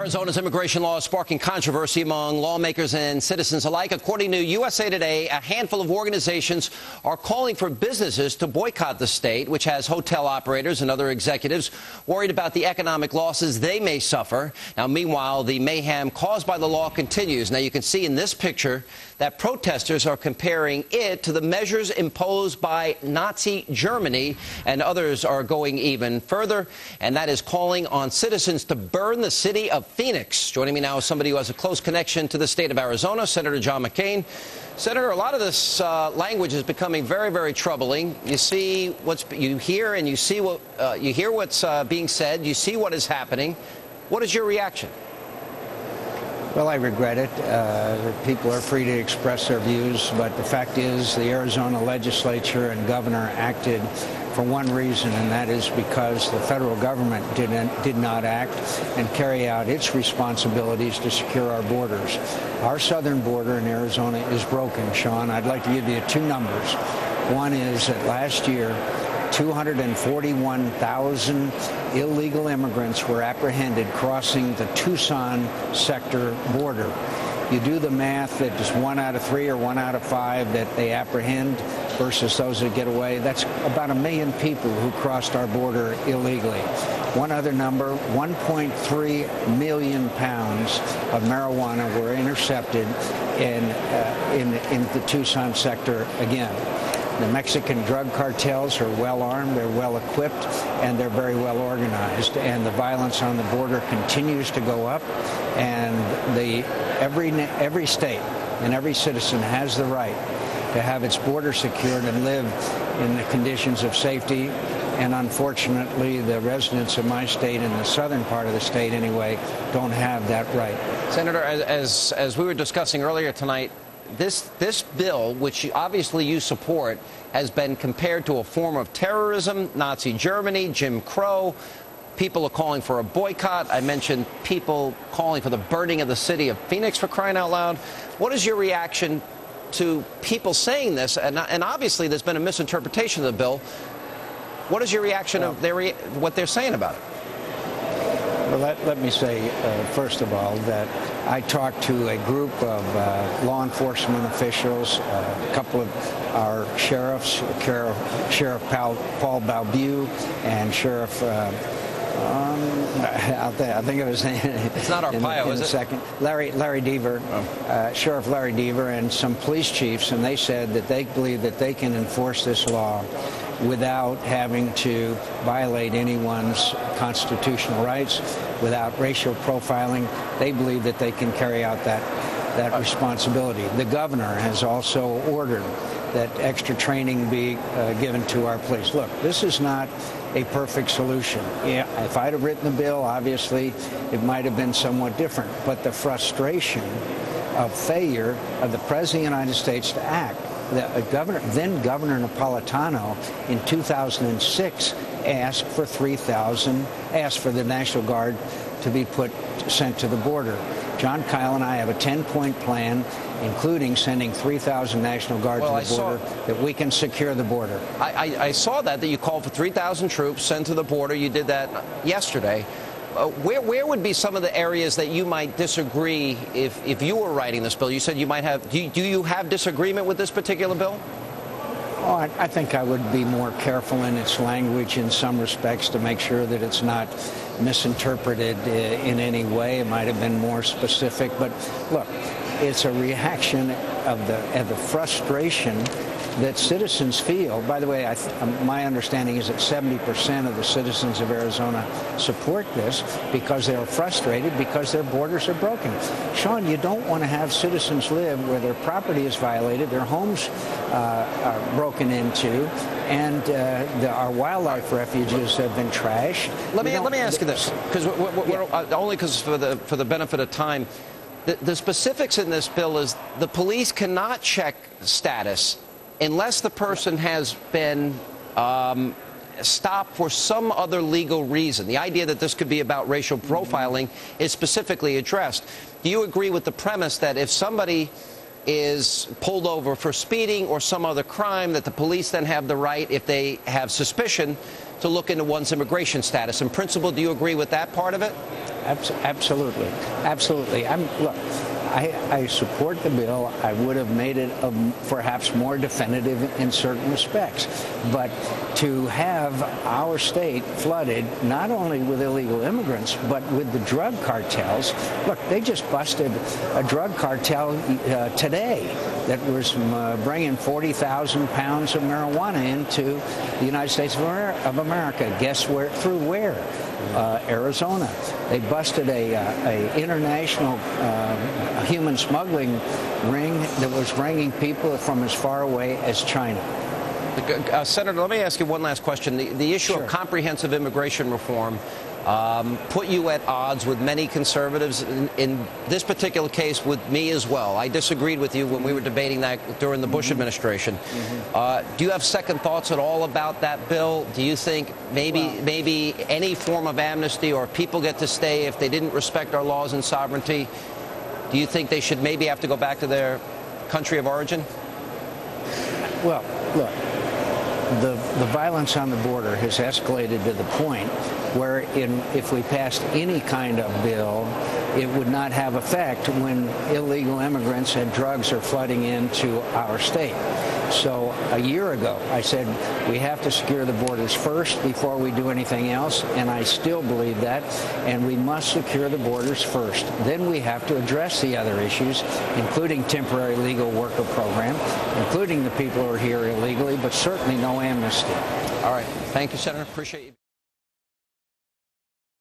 Arizona's immigration law is sparking controversy among lawmakers and citizens alike. According to USA Today, a handful of organizations are calling for businesses to boycott the state, which has hotel operators and other executives worried about the economic losses they may suffer. Now, meanwhile, the mayhem caused by the law continues. Now, you can see in this picture that protesters are comparing it to the measures imposed by Nazi Germany, and others are going even further, and that is calling on citizens to burn the city of Phoenix. Joining me now is somebody who has a close connection to the state of Arizona, Senator John McCain. Senator, a lot of this language is becoming very, very troubling. You see you hear what's being said. You see what is happening. What is your reaction? Well, I regret it. People are free to express their views, but the fact is the Arizona legislature and governor acted for one reason, and that is because the federal government did not act and carry out its responsibilities to secure our borders. Our southern border in Arizona is broken, Sean. I'd like to give you two numbers. One is that last year, 241,000 illegal immigrants were apprehended crossing the Tucson sector border. You do the math that is 1 out of 3 or 1 out of 5 that they apprehend versus those that get away. That's about 1 million people who crossed our border illegally. One other number, 1.3 million pounds of marijuana were intercepted in the Tucson sector again. The Mexican drug cartels are well armed, they're well equipped, and they're very well organized. And the violence on the border continues to go up. And every state and every citizen has the right to have its border secured and live in the conditions of safety. And unfortunately, the residents of my state, in the southern part of the state anyway, don't have that right. Senator, as we were discussing earlier tonight, this bill, which obviously you support, has been compared to a form of terrorism, Nazi Germany, Jim Crow. People are calling for a boycott. I mentioned people calling for the burning of the city of Phoenix, for crying out loud. What is your reaction to people saying this? And obviously there's been a misinterpretation of the bill. What is your reaction of what they're saying about it? Well, let me say, first of all, that I talked to a group of law enforcement officials, a couple of our sheriffs, Sheriff Paul Balbew and Sheriff, I'll think of his name. It's not Arpaio, is it? Second. Larry Deaver, Sheriff Larry Deaver, and some police chiefs, and they said that they believe that they can enforce this law without having to violate anyone's constitutional rights, without racial profiling. They believe that they can carry out that responsibility. The governor has also ordered that extra training be given to our police. Look, this is not a perfect solution. Yeah, if I'd have written the bill, obviously, it might have been somewhat different. But the frustration of failure of the President of the United States to act, then Governor Napolitano in 2006 asked for the National Guard to be sent to the border. John Kyle and I have a 10-point plan, including sending 3,000 National Guard to the border, that we can secure the border. I saw that you called for 3,000 troops sent to the border. You did that yesterday. Where would be some of the areas that you might disagree if you were writing this bill? You said you might have. Do you have disagreement with this particular bill? Oh, I think I would be more careful in its language in some respects to make sure that it's not misinterpreted in any way. It might have been more specific. But look, it's a reaction of the frustration that citizens feel. By the way, my understanding is that 70% of the citizens of Arizona support this because they are frustrated because their borders are broken. Sean, you don't want to have citizens live where their property is violated, their homes are broken into, and our wildlife refuges have been trashed. Let me ask you this, because only because for the benefit of time, the specifics in this bill is the police cannot check status unless the person has been stopped for some other legal reason. The idea that this could be about racial profiling is specifically addressed. Do you agree with the premise that if somebody is pulled over for speeding or some other crime, that the police then have the right, if they have suspicion, to look into one's immigration status. In principle, do you agree with that part of it? Absolutely. Absolutely. Look, I support the bill. I would have made it perhaps more definitive in certain respects. But to have our state flooded not only with illegal immigrants, but with the drug cartels. Look, they just busted a drug cartel today that was bringing 40,000 pounds of marijuana into the United States of America. Guess where? Through where? Arizona. They busted a international human smuggling ring that was bringing people from as far away as China. Senator, let me ask you one last question. The issue Sure. of comprehensive immigration reform put you at odds with many conservatives, in this particular case with me as well. I disagreed with you when we were debating that during the Bush administration. Do you have second thoughts at all about that bill? Do you think maybe any form of amnesty, or people get to stay if they didn't respect our laws and sovereignty? Do you think they should maybe have to go back to their country of origin? Well, look, the violence on the border has escalated to the point where if we passed any kind of bill, it would not have effect when illegal immigrants and drugs are flooding into our state. So a year ago, I said we have to secure the borders first before we do anything else, and I still believe that, and we must secure the borders first. Then we have to address the other issues, including temporary legal worker program, including the people who are here illegally, but certainly no amnesty. All right. Thank you, Senator. Appreciate you.